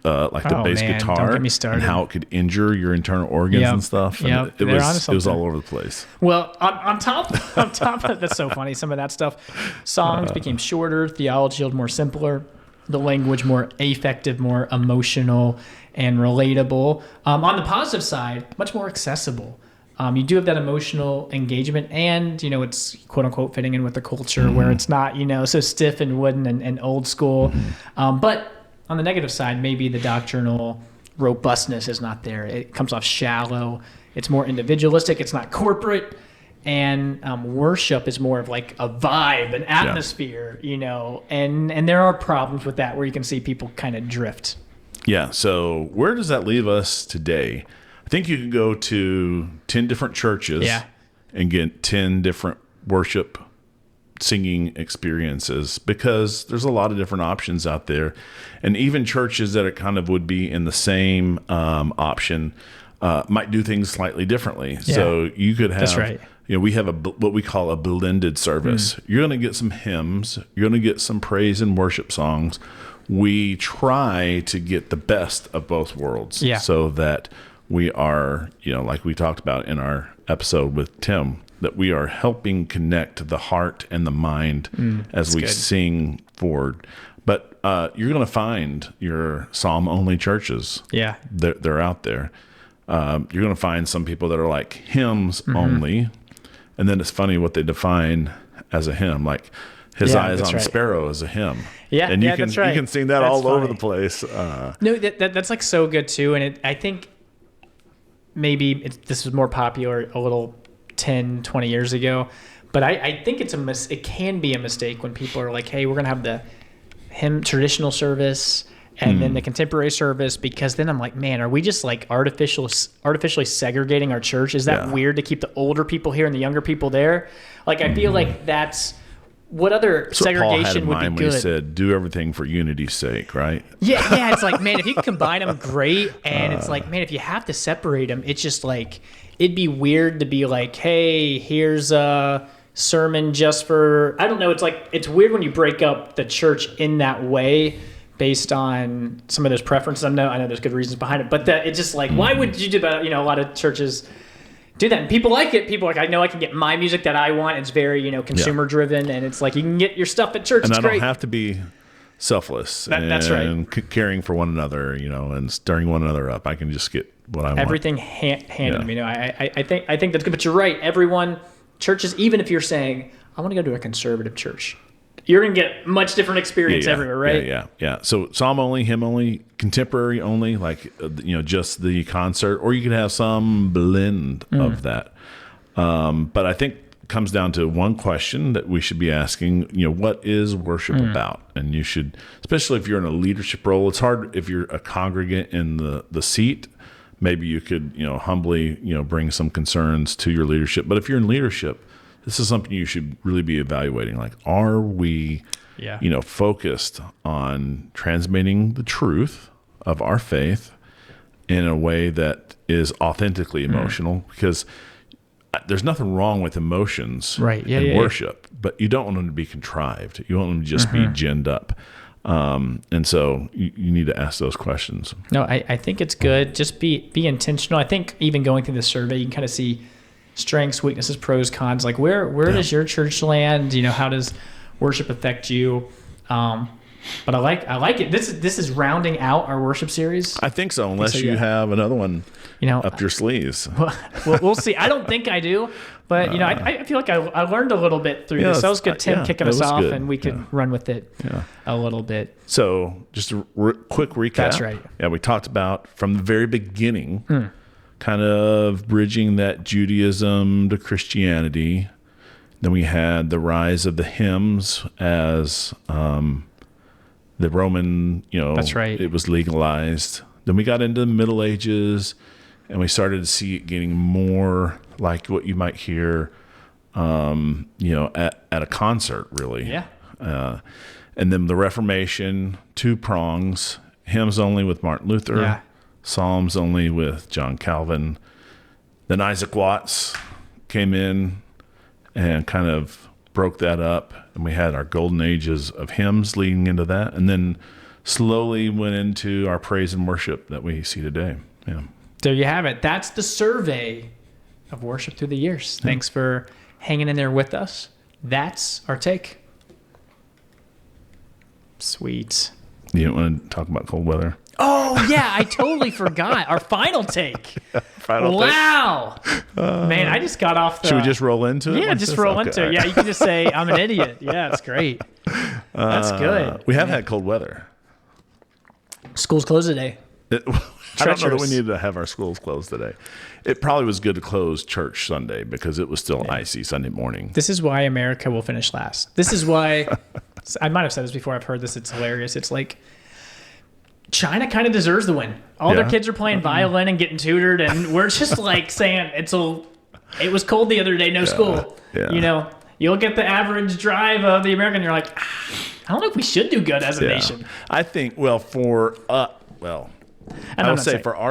[SPEAKER 2] like the bass guitar,
[SPEAKER 1] don't get me started.
[SPEAKER 2] and how it could injure your internal organs and stuff. And it was all over the place.
[SPEAKER 1] Well, on top of that's so funny. Some of that stuff, songs became shorter, theology a little more simpler, the language more affective, more emotional and relatable. On the positive side, much more accessible. You do have that emotional engagement, and it's quote unquote fitting in with the culture where it's not so stiff and wooden and old school. But on the negative side, maybe the doctrinal robustness is not there. It comes off shallow. It's more individualistic. It's not corporate. And worship is more of like a vibe, an atmosphere, and there are problems with that where you can see people kind of drift.
[SPEAKER 2] Yeah. So where does that leave us today? I think you can go to 10 different churches and get 10 different worship singing experiences, because there's a lot of different options out there. And even churches that are kind of would be in the same option might do things slightly differently. Yeah. So you could have,
[SPEAKER 1] that's right.
[SPEAKER 2] We have what we call a blended service. You're going to get some hymns. You're going to get some praise and worship songs. We try to get the best of both worlds so that we are, like we talked about in our episode with Tim, that we are helping connect the heart and the mind as we sing forward. But you're going to find your psalm-only churches. Yeah. They're out there. You're going to find some people that are like hymns only. And then it's funny what they define as a hymn, like his eyes on
[SPEAKER 1] right.
[SPEAKER 2] sparrow is a hymn.
[SPEAKER 1] Yeah,
[SPEAKER 2] and you
[SPEAKER 1] that's right.
[SPEAKER 2] You can sing that
[SPEAKER 1] That's
[SPEAKER 2] all over
[SPEAKER 1] funny.
[SPEAKER 2] the place.
[SPEAKER 1] No, that's like so good too. And I think maybe this was more popular a little 10, 20 years ago. But I think it can be a mistake when people are like, hey, we're going to have the hymn traditional service and then the contemporary service, because then I'm like, man, are we just like artificially segregating our church? Is that weird to keep the older people here and the younger people there? Like, I feel like that's what other segregation would be good.
[SPEAKER 2] When he said, do everything for unity's sake, right?
[SPEAKER 1] Yeah. It's like, man, if you can combine them, great. And it's like, man, if you have to separate them, it's just like, it'd be weird to be like, hey, here's a sermon just for, I don't know. It's like, it's weird when you break up the church in that way based on some of those preferences. I know there's good reasons behind it, but it's just like, why would you do that? A lot of churches do that, and people like it. People are like, I know I can get my music that I want. It's very, consumer driven, and it's like, you can get your stuff at church.
[SPEAKER 2] And
[SPEAKER 1] it's
[SPEAKER 2] I
[SPEAKER 1] great.
[SPEAKER 2] don't have to be selfless
[SPEAKER 1] that's right.
[SPEAKER 2] and caring for one another, and stirring one another up. I can just get what I want.
[SPEAKER 1] Everything handed to me. I think that's good, but you're right. Everyone, churches, even if you're saying, I want to go to a conservative church, you're going to get much different experience everywhere, right?
[SPEAKER 2] Yeah. So psalm only, hymn only, contemporary only, like, just the concert, or you could have some blend of that. But I think it comes down to one question that we should be asking, what is worship about? And you should, especially if you're in a leadership role, it's hard if you're a congregant in the seat. Maybe you could, humbly, bring some concerns to your leadership. But if you're in leadership, this is something you should really be evaluating. Like, are we, focused on transmitting the truth of our faith in a way that is authentically emotional? Because there's nothing wrong with emotions in worship, but you don't want them to be contrived. You want them to just be ginned up. And so you need to ask those questions.
[SPEAKER 1] No, I think it's good. Just be intentional. I think even going through the survey, you can kind of see strengths, weaknesses, pros, cons. Like, where does your church land? How does worship affect you? But I like it. This is rounding out our worship series.
[SPEAKER 2] I think so, unless you have another one up your sleeves.
[SPEAKER 1] We'll see. I don't think I do, but I feel like I learned a little bit through this. That was good, Tim, kicking us off, and we could run with it a little bit.
[SPEAKER 2] So just a quick recap.
[SPEAKER 1] That's right.
[SPEAKER 2] Yeah, we talked about from the very beginning, kind of bridging that Judaism to Christianity. Then we had the rise of the hymns as the Roman,
[SPEAKER 1] That's right.
[SPEAKER 2] It was legalized. Then we got into the Middle Ages, and we started to see it getting more like what you might hear, at a concert, really.
[SPEAKER 1] Yeah.
[SPEAKER 2] And then the Reformation, two prongs: hymns only with Martin Luther, psalms only with John Calvin. Then Isaac Watts came in and kind of broke that up, and we had our golden ages of hymns leading into that, and then slowly went into our praise and worship that we see today. Yeah.
[SPEAKER 1] There you have it. That's the survey of worship through the years. Thanks for hanging in there with us. That's our take. Sweet.
[SPEAKER 2] You don't want to talk about cold weather?
[SPEAKER 1] Oh, yeah, I totally forgot. Our final take. Wow. Man, I just got off the...
[SPEAKER 2] Should we just roll into it?
[SPEAKER 1] Yeah, just roll into it. Yeah, you can just say, I'm an idiot. Yeah, it's great. That's good.
[SPEAKER 2] We have had cold weather.
[SPEAKER 1] School's closed today.
[SPEAKER 2] I don't know that we needed to have our schools closed today. It probably was good to close church Sunday because it was still icy Sunday morning.
[SPEAKER 1] This is why America will finish last. This is why... I might have said this before. I've heard this. It's hilarious. It's like... China kind of deserves the win. All their kids are playing violin and getting tutored, and we're just like saying it was cold the other day, no school.
[SPEAKER 2] Yeah.
[SPEAKER 1] You look at the average drive of the American, you're like, I don't know if we should do good as a nation.
[SPEAKER 2] I think, for our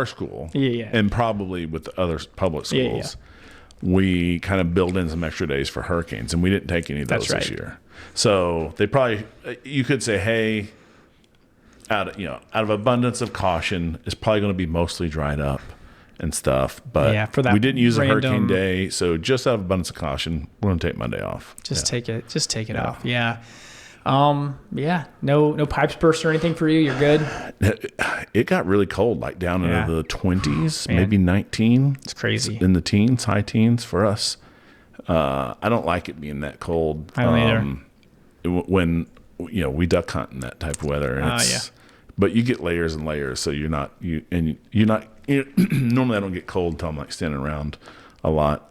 [SPEAKER 2] school, and probably with other public schools, we kind of build in some extra days for hurricanes, and we didn't take any of those this year. So they probably, you could say, hey, out of abundance of caution, it's probably going to be mostly dried up and stuff. But
[SPEAKER 1] for that
[SPEAKER 2] we didn't use a hurricane day, so just out of abundance of caution, we're going to take Monday off.
[SPEAKER 1] Take it off. Yeah. No pipes burst or anything for you. You're good.
[SPEAKER 2] It got really cold, like down into the 20s, maybe 19.
[SPEAKER 1] It's crazy.
[SPEAKER 2] In the teens, high teens for us. I don't like it being that cold.
[SPEAKER 1] I don't either.
[SPEAKER 2] When we duck hunt in that type of weather. And but you get layers and layers, so you're not normally I don't get cold until I'm like standing around a lot.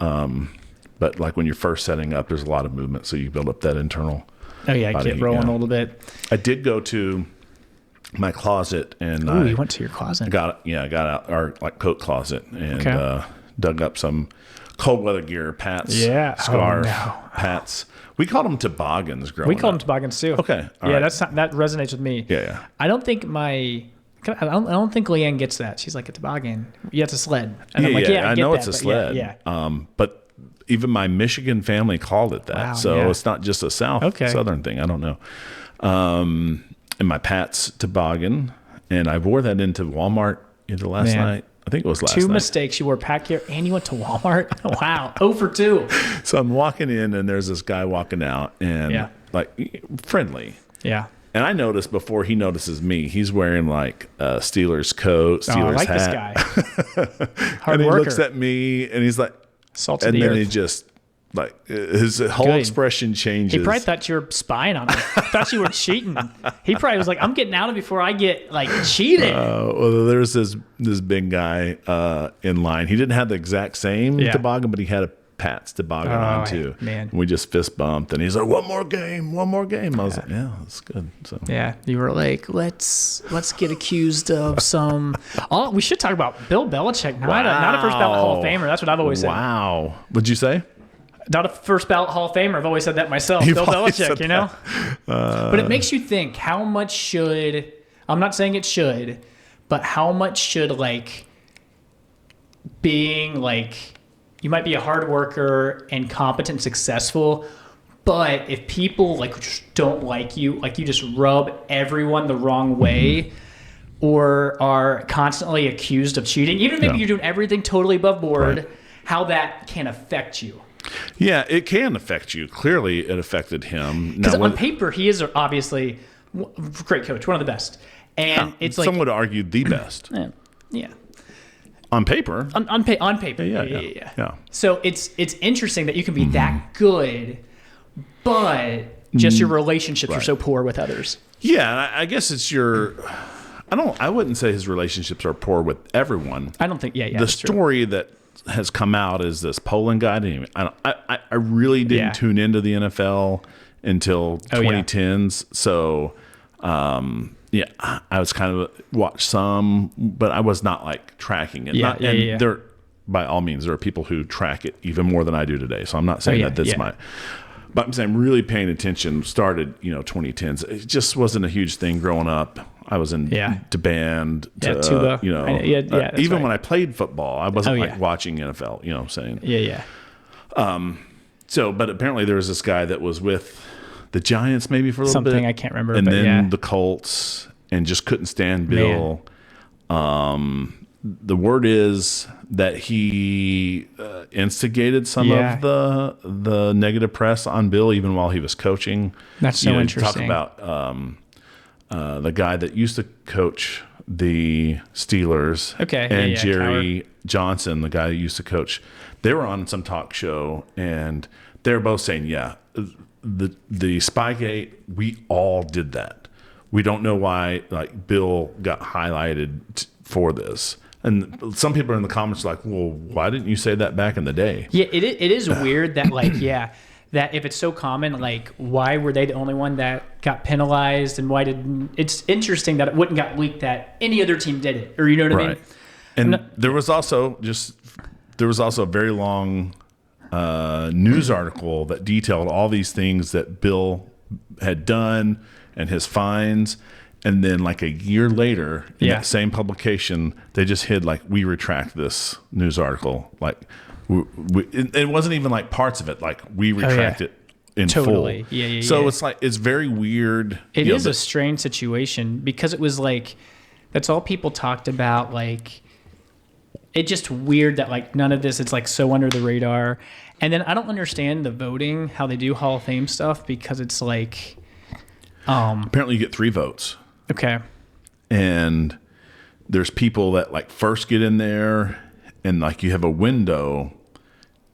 [SPEAKER 2] But like when you're first setting up, there's a lot of movement, so you build up that internal.
[SPEAKER 1] Oh yeah, get rolling a little bit.
[SPEAKER 2] I did go to my closet and
[SPEAKER 1] you went to your closet.
[SPEAKER 2] I got out our like coat closet and dug up some cold weather gear, pats, scarf, pats. We called them toboggans growing up.
[SPEAKER 1] We called them toboggans too.
[SPEAKER 2] Okay.
[SPEAKER 1] All right. That resonates with me.
[SPEAKER 2] Yeah.
[SPEAKER 1] I don't think Leanne gets that. She's like, a toboggan. Yeah, it's a sled. And I'm like, I know it's a sled.
[SPEAKER 2] Yeah. But even my Michigan family called it that.
[SPEAKER 1] Wow,
[SPEAKER 2] so it's not just a Southern thing. I don't know. And my Pat's toboggan. And I wore that into Walmart last night. I think it was last night.
[SPEAKER 1] 2 mistakes. You wore pack gear and you went to Walmart. Wow. 0 for 2.
[SPEAKER 2] So I'm walking in and there's this guy walking out and like friendly.
[SPEAKER 1] Yeah.
[SPEAKER 2] And I noticed before he notices me, he's wearing like a Steelers coat, Steelers hat.
[SPEAKER 1] I like this guy.
[SPEAKER 2] Hard worker. He looks at me and he's like,
[SPEAKER 1] salt of the earth.
[SPEAKER 2] He just like his whole expression changes.
[SPEAKER 1] He probably thought you were spying on him. Thought you were cheating. He probably was like, I'm getting out of before I get like cheated.
[SPEAKER 2] Well, there's this big guy in line. He didn't have the exact same toboggan, but he had a Pat's toboggan on too.
[SPEAKER 1] Man.
[SPEAKER 2] We just fist bumped and he's like, one more game. I was like, yeah, that's good. So
[SPEAKER 1] you were like, let's get accused of some. Oh, we should talk about Bill Belichick. Not a first ballot Hall of Famer. That's what I've always said.
[SPEAKER 2] Wow. What'd you say?
[SPEAKER 1] Not a first ballot Hall of Famer. I've always said that myself. Bill Belichick, But it makes you think, how much should, I'm not saying it should, but how much should like being like, you might be a hard worker and competent and successful, but if people like just don't like you just rub everyone the wrong way or are constantly accused of cheating, even if maybe you're doing everything totally above board, how that can affect you.
[SPEAKER 2] Yeah, it can affect you. Clearly, it affected him.
[SPEAKER 1] Because on paper, he is obviously a great coach, one of the best. And it's like...
[SPEAKER 2] Some would argue the best.
[SPEAKER 1] Yeah.
[SPEAKER 2] On paper.
[SPEAKER 1] On paper. Yeah. So it's interesting that you can be that good, but just your relationships are so poor with others.
[SPEAKER 2] Yeah, I guess it's your... I wouldn't say his relationships are poor with everyone.
[SPEAKER 1] I don't think...
[SPEAKER 2] The story that has come out is this Poland guy. I really didn't tune into the NFL until 2010s. So, I was kind of watched some, but I was not like tracking it. There, by all means, there are people who track it even more than I do today. So I'm not saying that's my. But I'm saying really paying attention started 2010s. It just wasn't a huge thing growing up. I was in to band,
[SPEAKER 1] tuba.
[SPEAKER 2] Even
[SPEAKER 1] right.
[SPEAKER 2] when I played football, I wasn't watching NFL. You know what I'm saying? So, but apparently there was this guy that was with the Giants maybe for a little bit.
[SPEAKER 1] Something I can't remember.
[SPEAKER 2] And then the Colts and just couldn't stand Bill. The word is that he instigated some of the negative press on Bill even while he was coaching.
[SPEAKER 1] That's so interesting.
[SPEAKER 2] Talk about the guy that used to coach the Steelers and Jerry Johnson, the guy who used to coach. They were on some talk show and they're both saying, the Spygate, we all did that. We don't know why like Bill got highlighted for this. And some people in the comments are like, well, why didn't you say that back in the day?
[SPEAKER 1] Yeah, it is weird that like, that if it's so common, like why were they the only one that got penalized and why didn't, it's interesting that it wouldn't got leaked that any other team did it, or you know what I mean?
[SPEAKER 2] And there was also a very long news article that detailed all these things that Bill had done and his fines. And then like a year later, in that same publication, they just hid like, we retract this news article. Like it wasn't even like parts of it. Like we retract it in full.
[SPEAKER 1] Yeah.
[SPEAKER 2] So it's like, it's very weird.
[SPEAKER 1] It is a strange situation because it was like, that's all people talked about. Like it's just weird that like none of this, it's like so under the radar. And then I don't understand the voting, how they do Hall of Fame stuff, because it's like,
[SPEAKER 2] apparently you get 3 votes.
[SPEAKER 1] Okay.
[SPEAKER 2] And there's people that like first get in there and like you have a window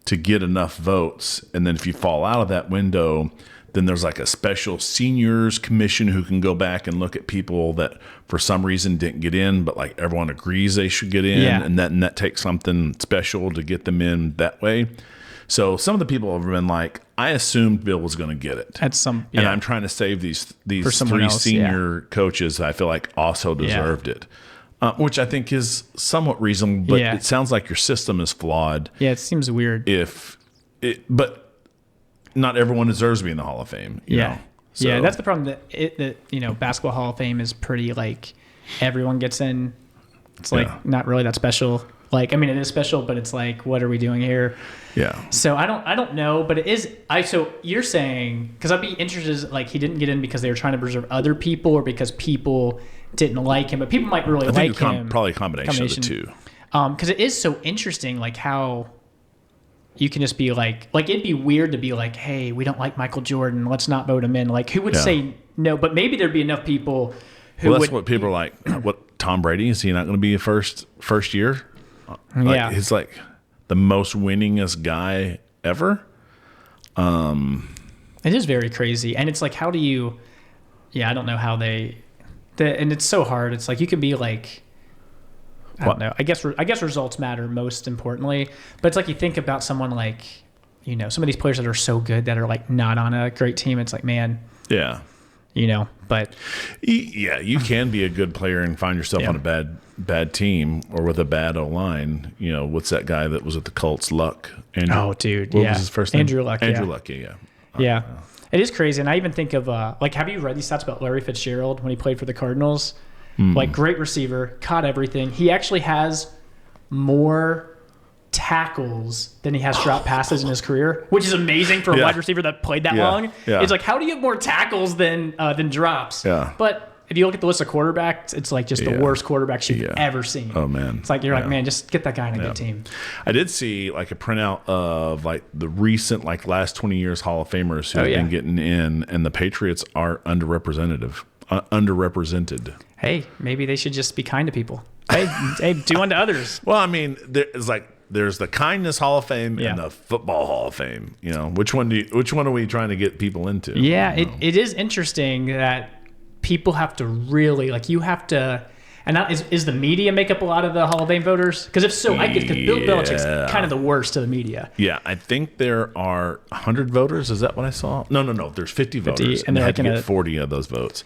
[SPEAKER 2] to get enough votes. And then if you fall out of that window, then there's like a special seniors commission who can go back and look at people that for some reason didn't get in, but like everyone agrees they should get in.
[SPEAKER 1] Yeah.
[SPEAKER 2] And that takes something special to get them in that way. So some of the people have been like, I assumed Bill was going to get it.
[SPEAKER 1] And
[SPEAKER 2] I'm trying to save these
[SPEAKER 1] someone
[SPEAKER 2] three
[SPEAKER 1] else,
[SPEAKER 2] senior coaches that I feel like also deserved it. Which I think is somewhat reasonable, but it sounds like your system is flawed.
[SPEAKER 1] Yeah, it seems weird.
[SPEAKER 2] But not everyone deserves to be in the Hall of Fame. You know? So,
[SPEAKER 1] yeah, that's the problem. That Basketball Hall of Fame is pretty like everyone gets in. It's like not really that special. Like, I mean, it is special, but it's like, what are we doing here?
[SPEAKER 2] Yeah.
[SPEAKER 1] So I don't know, but it is. So you're saying, because I'd be interested, like he didn't get in because they were trying to preserve other people, or because people didn't like him, but people might really like him.
[SPEAKER 2] Probably a combination of the two.
[SPEAKER 1] Because it is so interesting, like how you can just be like it'd be weird to be like, hey, we don't like Michael Jordan, let's not vote him in. Like, who would say no? But maybe there'd be enough people who
[SPEAKER 2] that's what people are like. What, Tom Brady, is he not going to be a first year? Like, he's like the most winningest guy ever.
[SPEAKER 1] It is very crazy, and it's like, how do you? Yeah, I don't know how and it's so hard. It's like you could be like, I don't know. I guess results matter most importantly, but it's like you think about someone like, some of these players that are so good that are like not on a great team. It's like, man, but
[SPEAKER 2] you can be a good player and find yourself on a bad team or with a bad O-line. What's that guy that was at the Colts? Luck. Andrew,
[SPEAKER 1] oh, dude,
[SPEAKER 2] what was his first name?
[SPEAKER 1] Andrew Luck.
[SPEAKER 2] Andrew Luck. Yeah.
[SPEAKER 1] Yeah. It is crazy. And I even think of, have you read these stats about Larry Fitzgerald when he played for the Cardinals? Like, great receiver, caught everything. He actually has more tackles than he has drop passes in his career, which is amazing for a wide receiver that played that long.
[SPEAKER 2] Yeah.
[SPEAKER 1] It's like, how do you have more tackles than drops?
[SPEAKER 2] Yeah.
[SPEAKER 1] But if you look at the list of quarterbacks, it's like just the worst quarterbacks you've ever seen.
[SPEAKER 2] Oh, man.
[SPEAKER 1] It's like, you're like, man, just get that guy in a good team.
[SPEAKER 2] I did see like a printout of like the recent, like last 20 years Hall of Famers who have been getting in, and the Patriots are underrepresented.
[SPEAKER 1] Hey, maybe they should just be kind to people. Hey, do unto others.
[SPEAKER 2] Well, I mean, there's the kindness Hall of Fame and the football Hall of Fame. Which one are we trying to get people into?
[SPEAKER 1] Yeah, it is interesting that people have to really, like, you have to, and that is the media make up a lot of the Hall of Fame voters? Because if so, because Bill Belichick's kind of the worst of the media.
[SPEAKER 2] Yeah, I think there are 100 voters. Is that what I saw? No. There's 50 voters, and they had to get 40 of those votes.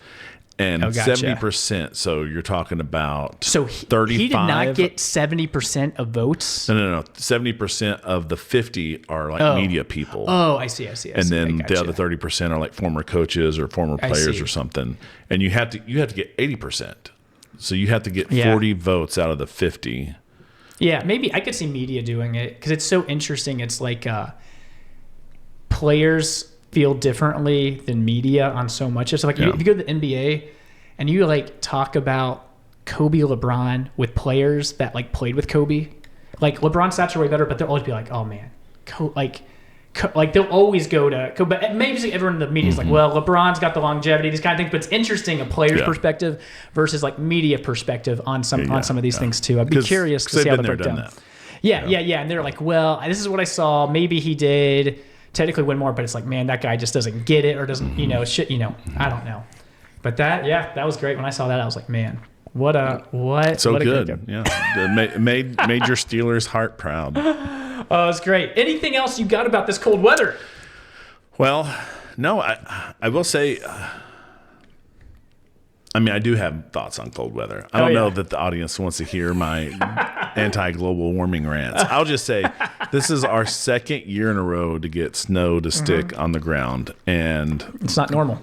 [SPEAKER 2] And 70%, so you're talking about 35.
[SPEAKER 1] He did not get 70% of votes?
[SPEAKER 2] No. 70% of the 50 are like media people.
[SPEAKER 1] Oh, I see.
[SPEAKER 2] And then the other 30% are like former coaches or former players or something. And you have to get 80%. So you have to get 40 votes out of the 50.
[SPEAKER 1] Yeah, maybe I could see media doing it because it's so interesting. It's like players feel differently than media on so much. It's like if you go to the NBA and you like talk about Kobe or LeBron with players that like played with Kobe, like LeBron's stats are way better, but they'll always be like, oh man, like they'll always go to Kobe. But maybe everyone in the media is like, well, LeBron's got the longevity, these kind of things. But it's interesting, a player's perspective versus like media perspective on some of these things too. I'd be curious to see how they break down. Yeah. And they're like, well, this is what I saw. Maybe he did technically win more, but it's like, man, that guy just doesn't get it or doesn't, I don't know. But that was great. When I saw that, I was like, man, what.
[SPEAKER 2] So
[SPEAKER 1] what
[SPEAKER 2] good.
[SPEAKER 1] A great game.
[SPEAKER 2] Yeah. Made your Steelers' heart proud.
[SPEAKER 1] Oh, it's great. Anything else you got about this cold weather?
[SPEAKER 2] Well, no, I will say, I do have thoughts on cold weather. I don't know that the audience wants to hear my anti-global warming rants. I'll just say this is our second year in a row to get snow to stick on the ground, and
[SPEAKER 1] it's not normal.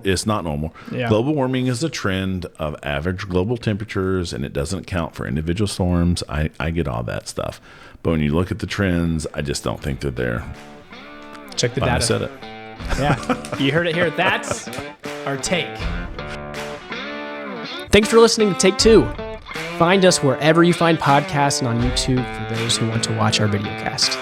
[SPEAKER 2] It's not normal.
[SPEAKER 1] Yeah.
[SPEAKER 2] Global warming is a trend of average global temperatures, and it doesn't count for individual storms. I get all that stuff, but when you look at the trends, I just don't think they're there.
[SPEAKER 1] Check the data.
[SPEAKER 2] I said it.
[SPEAKER 1] Yeah, you heard it here. That's our take. Thanks for listening to Take Two. Find us wherever you find podcasts and on YouTube for those who want to watch our videocast.